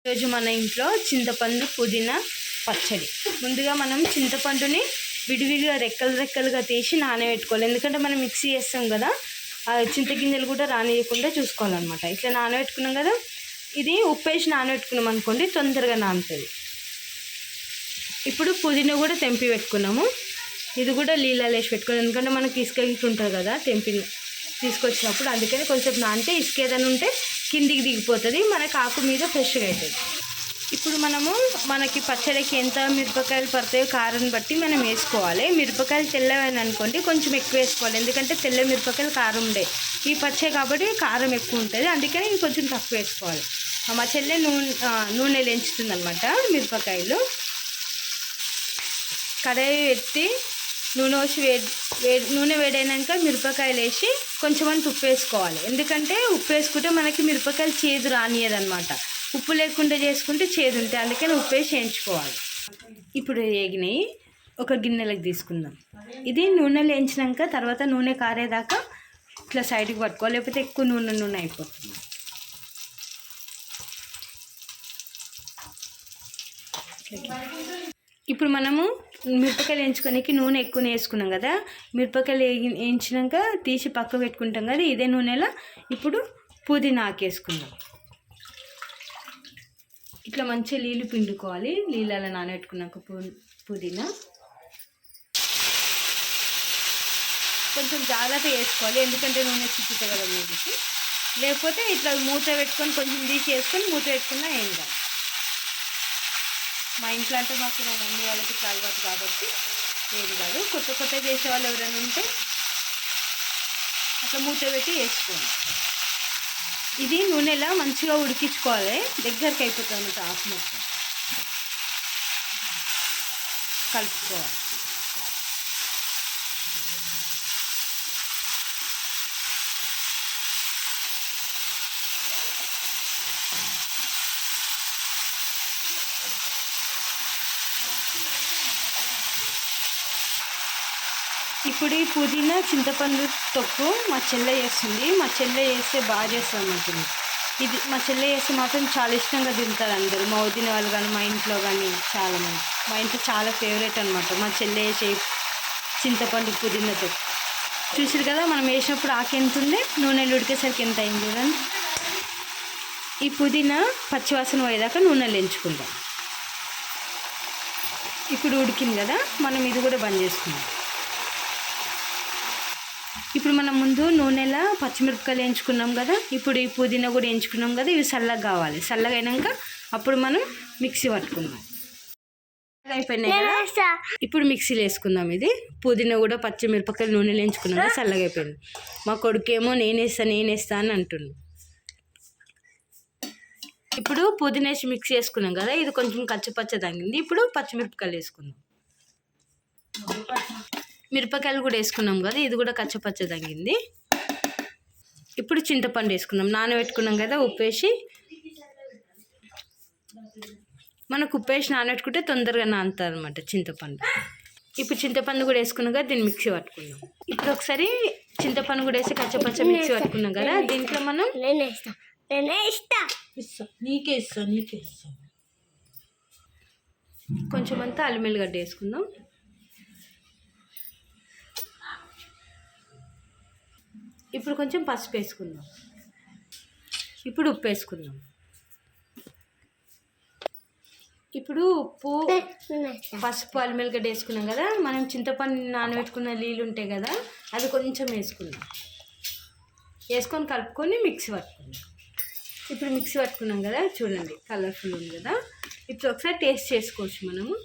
ఈరోజు మన ఇంట్లో చింతపండు పుదీనా పచ్చడి. ముందుగా మనం చింతపండుని విడివిడిగా రెక్కలుగా తీసి నానబెట్టుకోవాలి. ఎందుకంటే మనం మిక్సీ చేస్తాం కదా, ఆ చింతగింజలు కూడా రానియకుండా చూసుకోవాలన్నమాట. ఇట్లా నానబెట్టుకున్నాం కదా, ఇది ఉప్పేసి నానబెట్టుకున్నాం అనుకోండి, తొందరగా నానుతుంది. ఇప్పుడు పుదీనా కూడా తెంపి పెట్టుకున్నాము. ఇది కూడా నీళ్ళలో వేసి పెట్టుకున్నాం, ఎందుకంటే మనకి ఇసుక ఉంటుంది కదా తెంపి తీసుకొచ్చినప్పుడు. అందుకని కొంచెం నానితే ఇసుక ఏదైనా ఉంటే కిందికి దిగిపోతుంది, మనకు ఆకు మీద ఫ్రెష్గా అవుతుంది. ఇప్పుడు మనకి పచ్చడికి ఎంత మిరపకాయలు పడతాయో కారం బట్టి మనం వేసుకోవాలి. మిరపకాయలు తెల్లవని అనుకోండి, కొంచెం ఎక్కువ వేసుకోవాలి, ఎందుకంటే తెల్ల మిరపకాయలు కారం ఉండే. ఈ పచ్చడి కాబట్టి కారం ఎక్కువ ఉంటుంది, అందుకని కొంచెం తక్కువ వేసుకోవాలి. మా చెల్లె నూనెలు ఎంచుతుంది అనమాట. మిరపకాయలు కడాయి ఎత్తి నూనె వేసి నూనె వేడైనాక మిరపకాయలు వేసి కొంచెం ఉప్పు వేసుకోవాలి. ఎందుకంటే ఉప్పు వేసుకుంటే మనకి మిరపకాయలు చేదు రానియదనమాట. ఉప్పు లేకుండా చేసుకుంటే చేదు ఉంటాయి, అందుకని ఉప్పు వేసి వేయించుకోవాలి. ఇప్పుడు వేగినాయి, ఒక గిన్నెలకు తీసుకుందాం. ఇది నూనెలో వేయించినాక తర్వాత నూనె కారేదాకా ఇట్లా సైడ్కి పట్టుకోవాలి, లేకపోతే ఎక్కువ నూనె అయిపోతుంది. ఇప్పుడు మనము మిరపకాయలు వేయించుకోనికి నూనె ఎక్కువ వేసుకున్నాం కదా, మిరపకాయలు వేయించినాక తీసి పక్క పెట్టుకుంటాం కదా, ఇదే నూనెలో ఇప్పుడు పుదీనా ఆకేసుకుందాం. ఇట్లా మంచిగా నీళ్ళు పిండుకోవాలి. నీళ్ళలో నానబెట్టుకున్నాక పుదీనా కొంచెం జాగ్రత్తగా వేసుకోవాలి, ఎందుకంటే నూనె చిక్కుతుంది కదా మీదికి. లేకపోతే ఇట్లా మూత పెట్టుకొని కొంచెం తీసి వేసుకొని మూత పెట్టుకున్నా ఏం కాదు. మా ఇంట్లో అంటే మాకు మా మమ్మీ వాళ్ళకి ఇట్లా అలవాటు కాబట్టి ఏది కాదు. కొత్త చేసే వాళ్ళు ఎవరైనా ఉంటే అట్లా మూత పెట్టి వేసుకోండి. ఇది నూనెలా మంచిగా ఉడికించుకోవాలి, దగ్గరికి అయిపోతుంది అన్నమాట. ఆకు మొత్తం కలుపుకోవాలి. ఇప్పుడు ఈ పుదీనా చింతపండు తొక్కు మా చెల్లె చేస్తుంది. మా చెల్లె చేస్తే బాగా చేస్తుంది అన్నమాట. ఇది మా చెల్లె చేస్తే మాత్రం చాలా ఇష్టంగా తింటారు అందరూ, మా వదిన వాళ్ళు కానీ మా ఇంట్లో కానీ చాలామంది. మా ఇంట్లో చాలా ఫేవరెట్ అనమాట మా చెల్లె చేసే చింతపండు పుదీనా తొక్కు. చూసారు కదా, మనం వేసినప్పుడు ఆకు ఎంత ఉండే, నూనెలు ఉడికేసరికి ఎంత అయింది చూడండి. ఈ పుదీనా పచ్చివాసన పోయేదాకా నూనెలు ఎంచుకుందాం. ఇప్పుడు ఉడికింది కదా, మనం ఇది కూడా బంద్ చేసుకుందాం. ఇప్పుడు మనం ముందు నూనెలో పచ్చిమిరపకాయలు వేయించుకున్నాం కదా, ఇప్పుడు ఈ పుదీనా కూడా వేయించుకున్నాం కదా, ఇవి చల్లగా కావాలి. చల్లగా అయినాక అప్పుడు మనం మిక్సీ పట్టుకుందాం. అయిపోయినాయి కదా, ఇప్పుడు మిక్సీలో వేసుకుందాం. ఇది పుదీనా కూడా పచ్చిమిరపకాయలు నూనెలో వేయించుకున్నాం కదా, చల్లగా అయిపోయింది. మా కొడుకేమో నేనేస్తా అని అంటుండు. ఇప్పుడు పుదీనా వేసి మిక్సీ వేసుకున్నాం కదా, ఇది కొంచెం కచ్చపచ్చ తగ్గింది. ఇప్పుడు పచ్చిమిరపకాయలు వేసుకుందాం. మిరపకాయలు కూడా వేసుకున్నాం కదా, ఇది కూడా కచ్చపచ్చ తగ్గింది. ఇప్పుడు చింతపండు వేసుకుందాం. నానబెట్టుకున్నాం కదా, ఉప్పేసి. మనకు ఉప్పేసి నానబెట్టుకుంటే తొందరగా నానుతుంది అనమాట చింతపండు. ఇప్పుడు చింతపండు కూడా వేసుకున్నాం కదా, దీన్ని మిక్సీ పట్టుకుందాం. ఇప్పుడు ఒకసారి చింతపండు కూడా వేసి కచ్చపచ్చ మిక్సీ పట్టుకున్నాం కదా, దీంట్లో మనం నీకే ఇస్తా కొంచెం అంతా అల్లం వెల్లిగడ్డ వేసుకుందాం. ఇప్పుడు కొంచెం పసుపు వేసుకుందాం. ఇప్పుడు ఉప్పు వేసుకుందాం. ఇప్పుడు ఉప్పు, పసుపు, అల్లం వెల్లిగడ్డ వేసుకున్నాం కదా, మనం చింతపండు నానబెట్టుకున్న నీళ్ళు ఉంటాయి కదా, అది కొంచెం వేసుకుందాం. వేసుకొని కలుపుకొని మిక్సీ పట్టుకుందాం. ఇప్పుడు మిక్సీ పట్టుకున్నాం కదా, చూడండి కలర్ఫుల్ ఉంది కదా. ఇప్పుడు ఒకసారి టేస్ట్ చేసుకోవచ్చు మనము.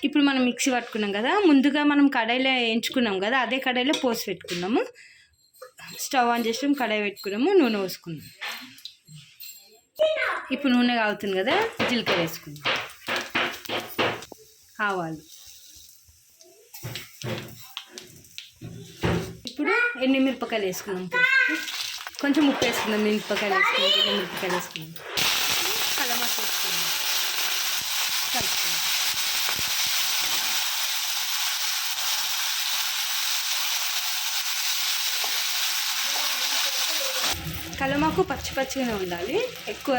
ఇప్పుడు మనం మిక్సీ పట్టుకున్నాం కదా, ముందుగా మనం కడాయిలో వేయించుకున్నాం కదా, అదే కడాయిలో పోసి పెట్టుకున్నాము. స్టవ్ ఆన్ చేసాం, కడాయి పెట్టుకున్నాము, నూనె పోసుకున్నాం. ఇప్పుడు నూనె కాగుతుంది కదా, జీలకర్ర వేసుకుందాం, ఆవాలు. ఇప్పుడు ఎండుమిరపకాయలు వేసుకున్నాం. కొంచెం ఉప్పు వేసుకుందాం. మిరపకాయలు వేసుకున్నాం, ఎండుమిరపకాయలు వేసుకున్నాం, కలమాకు వేసుకున్నాం, కలుపుకుందాం. కలమాకు పచ్చిగానే ఉండాలి, ఎక్కువ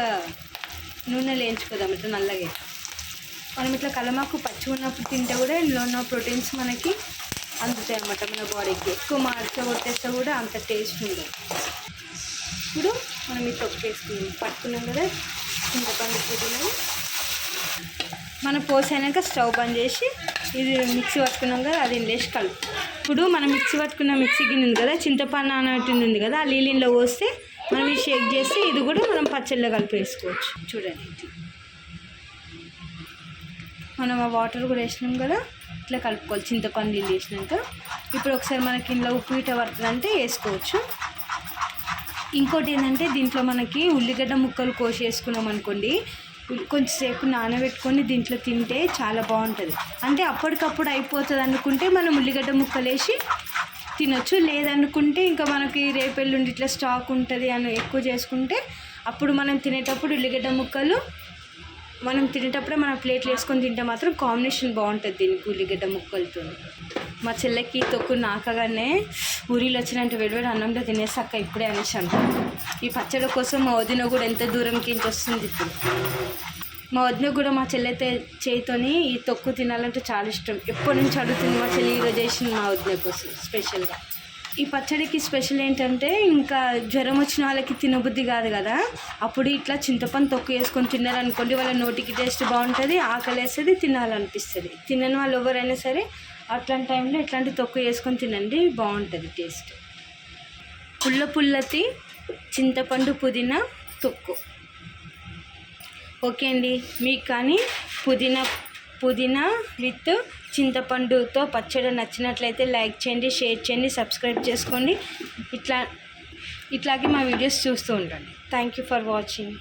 నూనెలో వేయించుకుందాం ఇట్లా నల్లగా. మనం ఇట్లా కలమాకు పచ్చి ఉన్నప్పుడు తింటే కూడా ఇందులో ఉన్న ప్రోటీన్స్ మనకి అందుతాయి అన్నమాట మన బాడీకి. ఎక్కువ కొట్టేస్తే కూడా అంత టేస్ట్ ఉండదు. ఇప్పుడు మనం ఈ తొక్కు వేసుకున్నాం, పట్టుకున్నాం కదా చింతపండు పుదీనా. మనం పోసైనాక స్టవ్ బంద్ చేసి ఇది మిక్సీ పట్టుకున్నాం కదా అది ఇండేసి కలుపు. ఇప్పుడు మనం మిక్సీ పట్టుకున్న మిక్సీ గిన్నె ఉంది కదా, చింతపండు నానబెట్టింది ఉంది కదా, ఆ నీళ్ళలో పోస్తే మనం ఇది షేక్ చేసి ఇది కూడా మనం పచ్చళ్ళలో కలిపి వేసుకోవచ్చు. చూడండి మనం ఆ వాటర్ కూడా వేసినాం కదా, ఇట్లా కలుపుకోవాలి. చింతపండు నీళ్ళు వేసినాక ఇప్పుడు ఒకసారి మనకి ఇంట్లో ఉప్పు ఇట పడుతుందంటే వేసుకోవచ్చు. ఇంకోటి ఏంటంటే దీంట్లో మనకి ఉల్లిగడ్డ ముక్కలు కోసి వేసుకున్నాం అనుకోండి, కొంచెంసేపు నానబెట్టుకొని దీంట్లో తింటే చాలా బాగుంటుంది. అంటే అప్పటికప్పుడు అయిపోతుంది అనుకుంటే మనం ఉల్లిగడ్డ ముక్కలు వేసి తినొచ్చు. లేదనుకుంటే ఇంకా మనకి రేపు ఎల్లుండి ఇట్లా స్టాక్ ఉంటుంది అని ఎక్కువ చేసుకుంటే అప్పుడు మనం తినేటప్పుడు ఉల్లిగడ్డ ముక్కలు మనం తినేటప్పుడే మన ప్లేట్లు వేసుకొని తింటే మాత్రం కాంబినేషన్ బాగుంటుంది దీనికి ఉల్లిగడ్డ ముక్కలతో. మా చెల్లెకి తొక్కు నాకగానే ఊరిలో వచ్చినంటే వేడివేడి అన్నంలో తినేసి అక్క ఇప్పుడే అనేసి అంటారు. ఈ పచ్చడి కోసం మా వదిన కూడా ఎంత దూరంకి ఇంటి వస్తుంది. ఇప్పుడు మా వదిన కూడా మా చెల్లెతే చేయితోని ఈ తొక్కు తినాలంటే చాలా ఇష్టం. ఎప్పటి నుంచి అడుగుతుంది మా చెల్లి ఈరోజు చేసింది మా వదిన కోసం స్పెషల్గా. ఈ పచ్చడికి స్పెషల్ ఏంటంటే ఇంకా జ్వరం వచ్చిన వాళ్ళకి తినబుద్ధి కాదు కదా, అప్పుడు ఇట్లా చింతపండు తొక్కు వేసుకొని తిన్నారనుకోండి వాళ్ళ నోటికి టేస్ట్ బాగుంటుంది, ఆకలి వేస్తుంది, తినాలనిపిస్తుంది. తినని వాళ్ళు ఎవరైనా సరే అట్లాంటి టైంలో ఇట్లాంటి తొక్కు వేసుకొని తినండి, బాగుంటుంది టేస్ట్. పుల్లతి చింతపండు పుదీనా తొక్కు. ఓకే అండి, మీకు కానీ పుదీనా విత్ చింతపండుతో పచ్చడి నచ్చినట్లయితే లైక్ చేయండి, షేర్ చేయండి, సబ్స్క్రైబ్ చేసుకోండి. ఇట్లాగే మా వీడియోస్ చూస్తూ ఉండండి. Thank you for watching.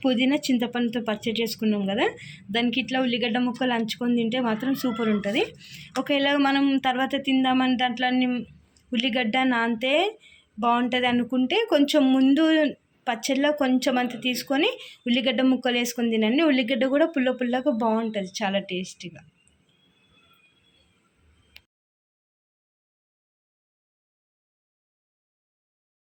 పుదీనా చింతపండుతో పచ్చడి చేసుకున్నాం కదా, దానికి ఇట్లా ఉల్లిగడ్డ ముక్కలు అంచుకొని తింటే మాత్రం సూపర్ ఉంటుంది. ఒకవేళ మనం తర్వాత తిందామని దాంట్లో ఉల్లిగడ్డ నానితే బాగుంటుంది అనుకుంటే కొంచెం ముందు పచ్చడిలో కొంచెం అంత తీసుకొని ఉల్లిగడ్డ ముక్కలు వేసుకొని తినండి. ఉల్లిగడ్డ కూడా పుల్లగా బాగుంటుంది, చాలా టేస్టీగా.